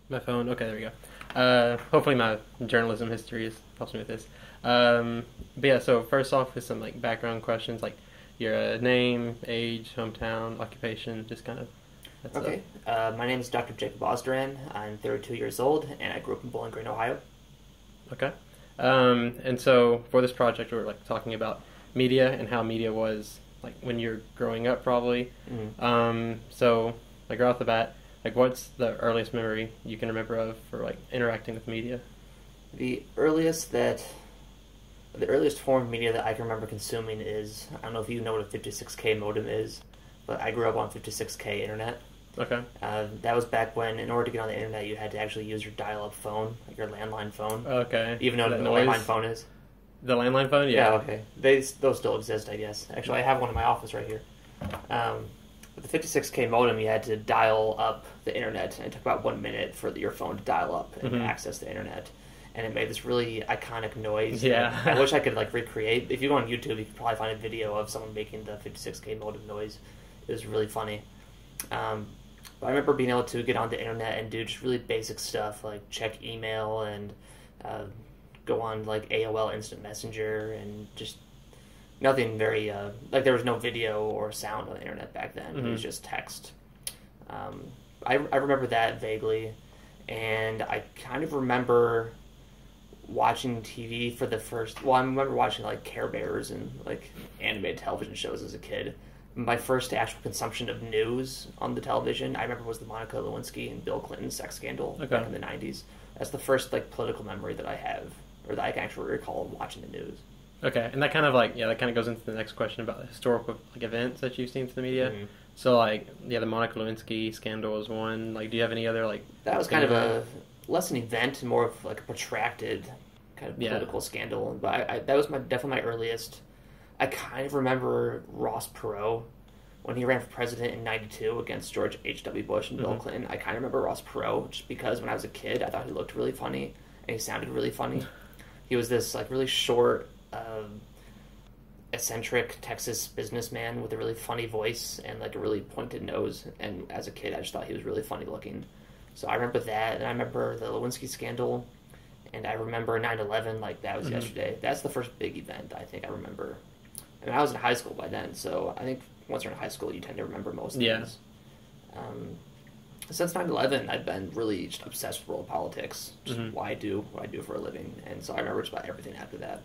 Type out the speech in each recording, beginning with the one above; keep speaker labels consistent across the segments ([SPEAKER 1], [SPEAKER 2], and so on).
[SPEAKER 1] My phone. Okay, there we go. Hopefully my journalism history helps me with this. But yeah, so first off with some like background questions like your name, age, hometown, occupation, just kind of that's
[SPEAKER 2] Okay, my name is Dr. Jacob Ausderan. I'm 32 years old, and I grew up in Bowling Green, Ohio.
[SPEAKER 1] okay. And so for this project, we're like talking about media and how media was like when you're growing up, probably.
[SPEAKER 2] Mm.
[SPEAKER 1] So like right off the bat, like what's the earliest memory you can remember of for like interacting with media?
[SPEAKER 2] The earliest that, the earliest form of media that I can remember consuming is, I don't know if you know what a 56K modem is, but I grew up on 56K internet.
[SPEAKER 1] Okay.
[SPEAKER 2] That was back when, in order to get on the internet, you had to actually use your dial-up phone, like your landline phone.
[SPEAKER 1] Okay.
[SPEAKER 2] Even though
[SPEAKER 1] That
[SPEAKER 2] the
[SPEAKER 1] noise.
[SPEAKER 2] landline phone is.
[SPEAKER 1] The landline phone,
[SPEAKER 2] Yeah,
[SPEAKER 1] yeah.
[SPEAKER 2] okay. Those still exist, I guess. Actually, I have one in my office right here. With the 56K modem, you had to dial up the internet, and it took about 1 minute for your phone to dial up and access the internet. And it made this really iconic noise.
[SPEAKER 1] Yeah.
[SPEAKER 2] I wish I could like recreate. If you go on YouTube, you could probably find a video of someone making the 56K modem noise. It was really funny. But I remember being able to get on the internet and do just really basic stuff like check email and go on like AOL Instant Messenger and just nothing very like there was no video or sound on the internet back then. It was just text. I remember that vaguely, and I kind of remember watching TV for the first. Well, I remember watching like Care Bears and like animated television shows as a kid. My first actual consumption of news on the television, I remember, was the Monica Lewinsky and Bill Clinton sex scandal back in the 90s. That's the first like political memory that I have, or that I can actually recall watching the news.
[SPEAKER 1] Okay, and that kind of like that kind of goes into the next question about the historical like events that you've seen through the media.
[SPEAKER 2] Mm-hmm.
[SPEAKER 1] So like the Monica Lewinsky scandal is one. Like, do you have any other like?
[SPEAKER 2] That was kind of a less an event, more of like a protracted kind of
[SPEAKER 1] Yeah.
[SPEAKER 2] political scandal. But that was definitely my earliest. I kind of remember Ross Perot when he ran for president in '92 against George H.W. Bush and Bill Clinton. I kind of remember Ross Perot just because when I was a kid, I thought he looked really funny and he sounded really funny. He was this like really short, eccentric Texas businessman with a really funny voice and like a really pointed nose. And as a kid, I just thought he was really funny looking. So I remember that, and I remember the Lewinsky scandal, and I remember 9/11 like that was yesterday. That's the first big event I think I remember. I mean, I was in high school by then, so I think once you're in high school, you tend to remember most things. Since 9/11, I've been really just obsessed with world politics, just what I do for a living, and so I remember just about everything after that.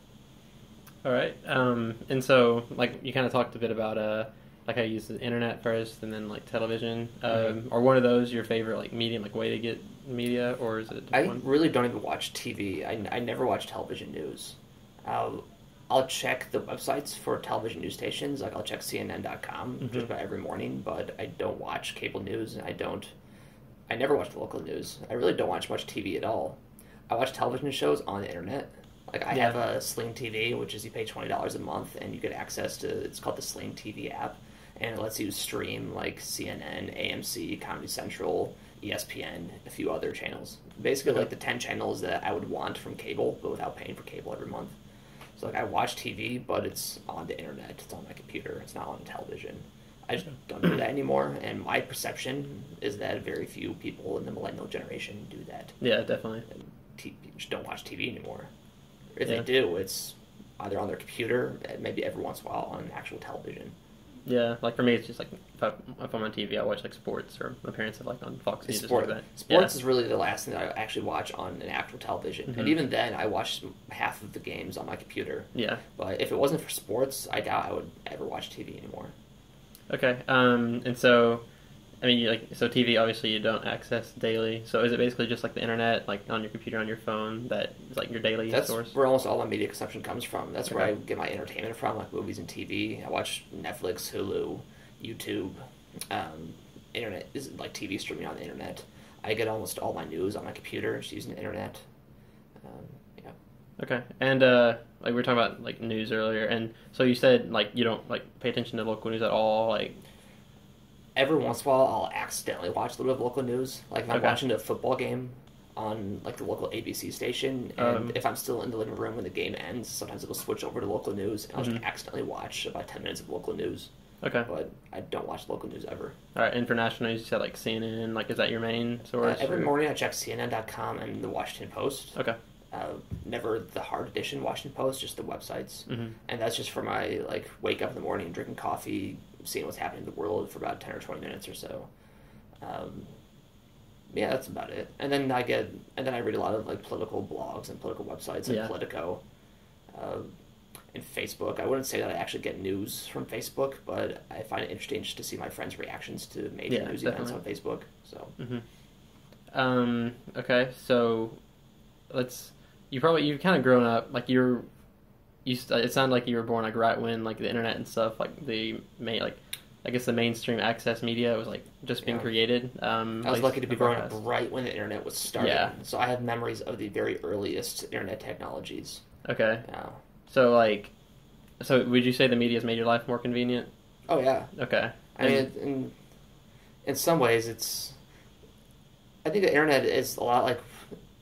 [SPEAKER 1] All right. And so like you kind of talked a bit about like how you use the internet first and then like television. Are one of those your favorite like medium, like way to get media, or is it?
[SPEAKER 2] I really don't even watch TV. I never watch television news. I'll check the websites for television news stations. Like I'll check CNN.com just about every morning, but I don't watch cable news. And I never watch the local news. I really don't watch much TV at all. I watch television shows on the internet. Like I have a Sling TV, which is you pay $20 a month and you get access to. It's called the Sling TV app, and it lets you stream like CNN, AMC, Comedy Central, ESPN, a few other channels. Basically, like the 10 channels that I would want from cable, but without paying for cable every month. So like I watch TV, but it's on the internet. It's on my computer. It's not on television. I just don't do that anymore. And my perception is that very few people in the millennial generation do that.
[SPEAKER 1] Yeah, definitely.
[SPEAKER 2] And just don't watch TV anymore. If they do, it's either on their computer, maybe every once in a while on actual television.
[SPEAKER 1] Yeah, like for me, it's just like if I'm on TV, I watch like sports or my parents have like on Fox News or
[SPEAKER 2] Sport.
[SPEAKER 1] something like that.
[SPEAKER 2] Sports is really the last thing that I actually watch on an actual television. And even then, I watch half of the games on my computer.
[SPEAKER 1] Yeah.
[SPEAKER 2] But if it wasn't for sports, I doubt I would ever watch TV anymore.
[SPEAKER 1] Okay. And so, I mean, so TV obviously you don't access daily. So is it basically just like the internet, like on your computer, on your phone, that is like your daily
[SPEAKER 2] That's
[SPEAKER 1] source?
[SPEAKER 2] where almost all my media consumption comes from. That's where I get my entertainment from, like movies and TV. I watch Netflix, Hulu, YouTube, internet is like TV streaming on the internet. I get almost all my news on my computer just using the internet. Yeah.
[SPEAKER 1] Okay. And like we were talking about like news earlier, and so you said like you don't like pay attention to local news at all, like.
[SPEAKER 2] Every once in a while, I'll accidentally watch a little bit of local news. Like if I'm watching a football game on like the local ABC station, and if I'm still in the living room when the game ends, sometimes it'll switch over to local news, and I'll just accidentally watch about 10 minutes of local news.
[SPEAKER 1] Okay.
[SPEAKER 2] but I don't watch local news ever.
[SPEAKER 1] All right. International news. You said like CNN. Like, is that your main source?
[SPEAKER 2] Every morning I check CNN.com and the Washington Post.
[SPEAKER 1] Okay.
[SPEAKER 2] Never the hard edition Washington Post, just the websites, and that's just for my wake up in the morning, drinking coffee, seeing what's happening in the world for about 10 or 20 minutes or so. Yeah, that's about it. And then I read a lot of political blogs and political websites and Politico, and Facebook. I wouldn't say that I actually get news from Facebook, but I find it interesting just to see my friends' reactions to major news events on Facebook. So.
[SPEAKER 1] Okay, so you've kind of grown up it sounded like you were born right when the internet and stuff the mainstream access media was just being created.
[SPEAKER 2] I was lucky to be growing up right when the internet was starting. Yeah. So I have memories of the very earliest internet technologies.
[SPEAKER 1] Okay. Yeah. So would you say the media's made your life more convenient?
[SPEAKER 2] Oh yeah.
[SPEAKER 1] Okay.
[SPEAKER 2] I mean, in some ways, I think the internet is a lot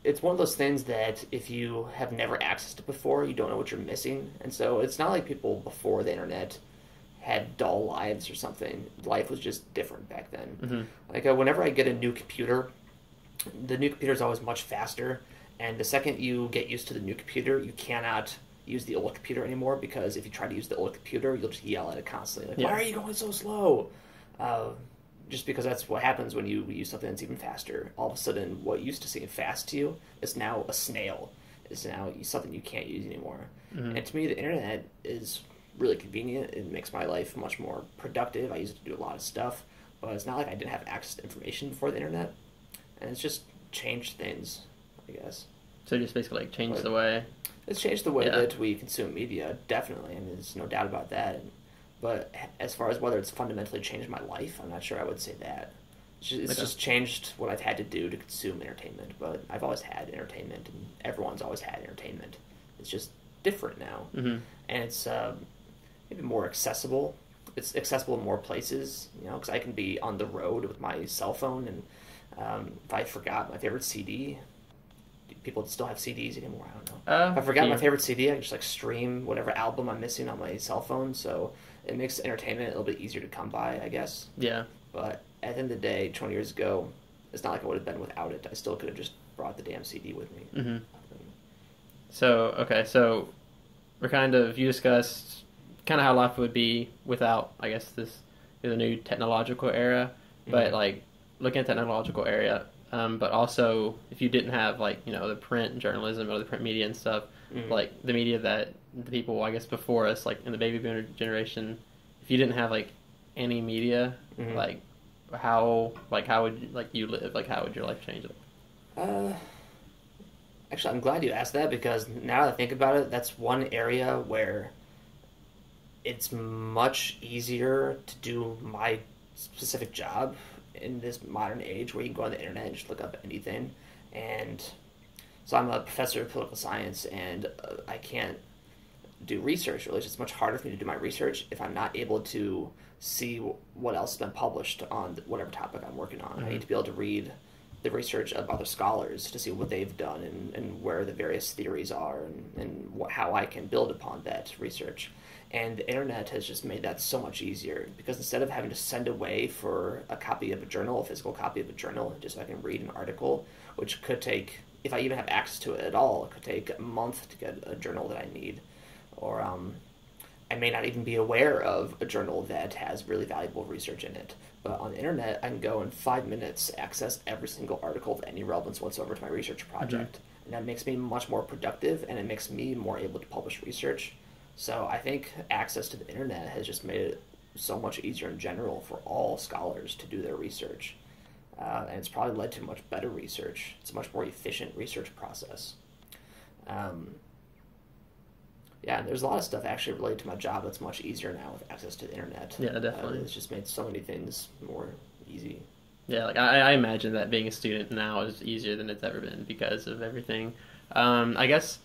[SPEAKER 2] it's one of those things that if you have never accessed it before, you don't know what you're missing. And so it's not like people before the internet had dull lives or something. Life was just different back then. Whenever I get a new computer, the new computer is always much faster. And the second you get used to the new computer, you cannot use the old computer anymore, because if you try to use the old computer, you'll just yell at it constantly. Why are you going so slow? Just because that's what happens when you use something that's even faster. All of a sudden, what used to seem fast to you is now a snail. It's now something you can't use anymore. And to me, the internet is really convenient. It makes my life much more productive. I use it to do a lot of stuff. But it's not like I didn't have access to information before the internet. And it's just changed things, I guess.
[SPEAKER 1] So just basically changed the way...
[SPEAKER 2] It's changed the way that we consume media, definitely. I mean, there's no doubt about that. But as far as whether it's fundamentally changed my life, I'm not sure I would say that. It's just changed what I've had to do to consume entertainment. But I've always had entertainment, and everyone's always had entertainment. It's just different now. And it's maybe more accessible. It's accessible in more places, because I can be on the road with my cell phone, and if I forgot my favorite CD... People still have CDs anymore, I don't know. If I forgot my favorite CD, I can just stream whatever album I'm missing on my cell phone, so it makes entertainment a little bit easier to come by, I guess. Yeah. But at the end of the day, 20 years ago, it's not like I would have been without it. I still could have just brought the damn CD with me.
[SPEAKER 1] So you discussed kind of how life would be without, I guess, the new technological era, but looking at technological era, but also if you didn't have the print journalism or the print media and stuff, the media that the people I guess before us, in the baby boomer generation, if you didn't have any media, how would you live? How would your life change?
[SPEAKER 2] Actually, I'm glad you asked that, because now that I think about it, that's one area where it's much easier to do my specific job in this modern age, where you can go on the internet and just look up anything. And so I'm a professor of political science, and I can't do research, really. It's just much harder for me to do my research if I'm not able to see what else has been published on whatever topic I'm working on. I need to be able to read the research of other scholars to see what they've done and where the various theories are, and how I can build upon that research. And the internet has just made that so much easier, because instead of having to send away for a copy of a journal, a physical copy of a journal, just so I can read an article, which could take, if I even have access to it at all, it could take a month to get a journal that I need. Or I may not even be aware of a journal that has really valuable research in it. But on the internet, I can go in 5 minutes, access every single article of any relevance whatsoever to my research project. And that makes me much more productive, and it makes me more able to publish research. So I think access to the internet has just made it so much easier in general for all scholars to do their research. And it's probably led to much better research. It's a much more efficient research process. Yeah, there's a lot of stuff actually related to my job that's much easier now with access to the internet.
[SPEAKER 1] Yeah, definitely.
[SPEAKER 2] It's just made so many things more easy.
[SPEAKER 1] Yeah, I imagine that being a student now is easier than it's ever been because of everything. I guess...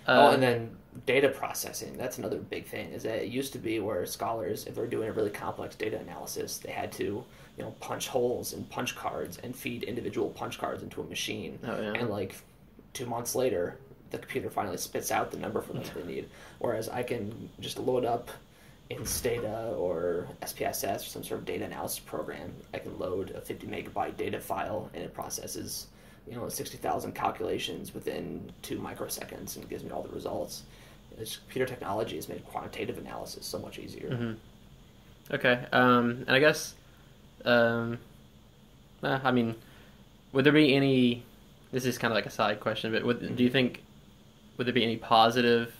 [SPEAKER 2] and then data processing, that's another big thing, is that it used to be where scholars, if they're doing a really complex data analysis, they had to, punch holes in punch cards and feed individual punch cards into a machine. Oh, yeah. And 2 months later, the computer finally spits out the number for them that they need. Whereas I can just load up Instadata or SPSS or some sort of data analysis program, I can load a 50 megabyte data file and it processes 60,000 calculations within 2 microseconds and gives me all the results. Computer technology has made quantitative analysis so much easier.
[SPEAKER 1] Mm-hmm. Okay, and I guess, I mean, would there be any? This is kind of like a side question, but do you think would there be any positive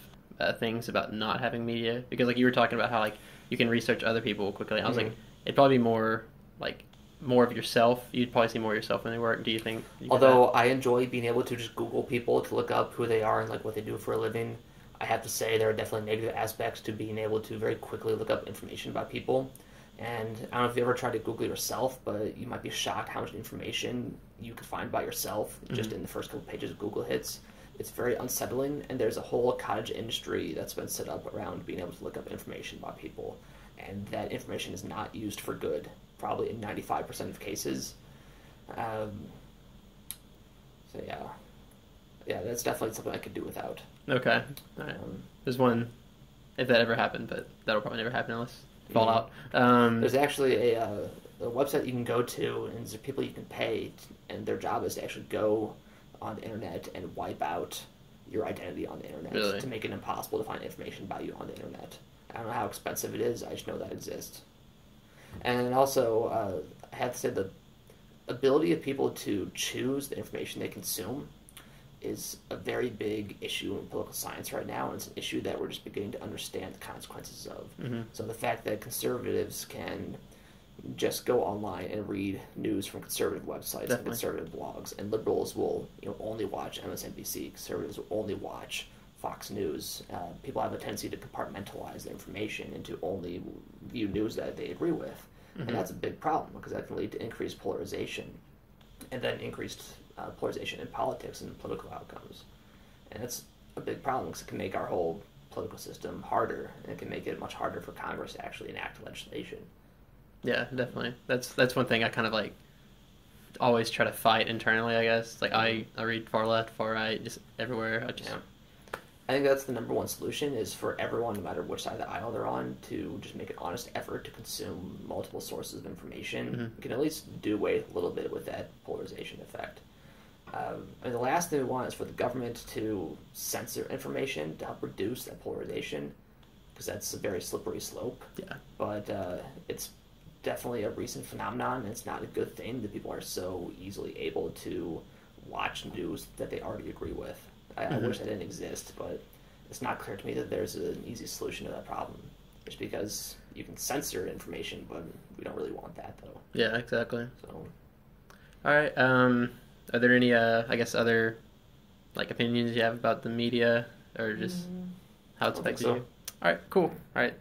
[SPEAKER 1] things about not having media? Because like you were talking about how like you can research other people quickly. I was like, it'd probably be more of yourself. You'd probably see more of yourself when they work. Do you think?
[SPEAKER 2] Although I enjoy being able to just Google people to look up who they are and like what they do for a living, I have to say there are definitely negative aspects to being able to very quickly look up information about people. And I don't know if you ever tried to Google yourself, but you might be shocked how much information you could find by yourself just in the first couple pages of Google hits. It's very unsettling, and there's a whole cottage industry that's been set up around being able to look up information about people, and that information is not used for good, probably in 95% of cases. So yeah, that's definitely something I could do without.
[SPEAKER 1] Okay, all right. There's one, if that ever happened, but that'll probably never happen unless Fallout.
[SPEAKER 2] There's actually a website you can go to, and there's people you can pay, and their job is to actually go on the internet and wipe out your identity on the internet to make it impossible to find information about you on the internet. I don't know how expensive it is, I just know that exists. And also, I have to say the ability of people to choose the information they consume is a very big issue in political science right now, and it's an issue that we're just beginning to understand the consequences of. Mm-hmm. So the fact that conservatives can just go online and read news from conservative websites and conservative blogs, and liberals will only watch MSNBC, conservatives will only watch Fox News. People have a tendency to compartmentalize the information and to only view news that they agree with. Mm-hmm. And that's a big problem because that can lead to increased polarization and then increased polarization in politics and political outcomes. And that's a big problem because it can make our whole political system harder, and it can make it much harder for Congress to actually enact legislation.
[SPEAKER 1] Yeah, definitely. That's one thing I kind of like always try to fight internally, I guess. Like I read far left, far right, just everywhere.
[SPEAKER 2] I think that's the number one solution is for everyone, no matter which side of the aisle they're on, to just make an honest effort to consume multiple sources of information. Mm-hmm. You can at least do away a little bit with that polarization effect. And the last thing we want is for the government to censor information to help reduce that polarization, because that's a very slippery slope. Yeah. But it's definitely a recent phenomenon, and it's not a good thing that people are so easily able to watch news that they already agree with. I wish that didn't exist, but it's not clear to me that there's an easy solution to that problem. Just because you can censor information, but we don't really want that, though.
[SPEAKER 1] Yeah, exactly. So, all right. Are there any, I guess, other like opinions you have about the media, or just how it's affected you? All right, cool. All right.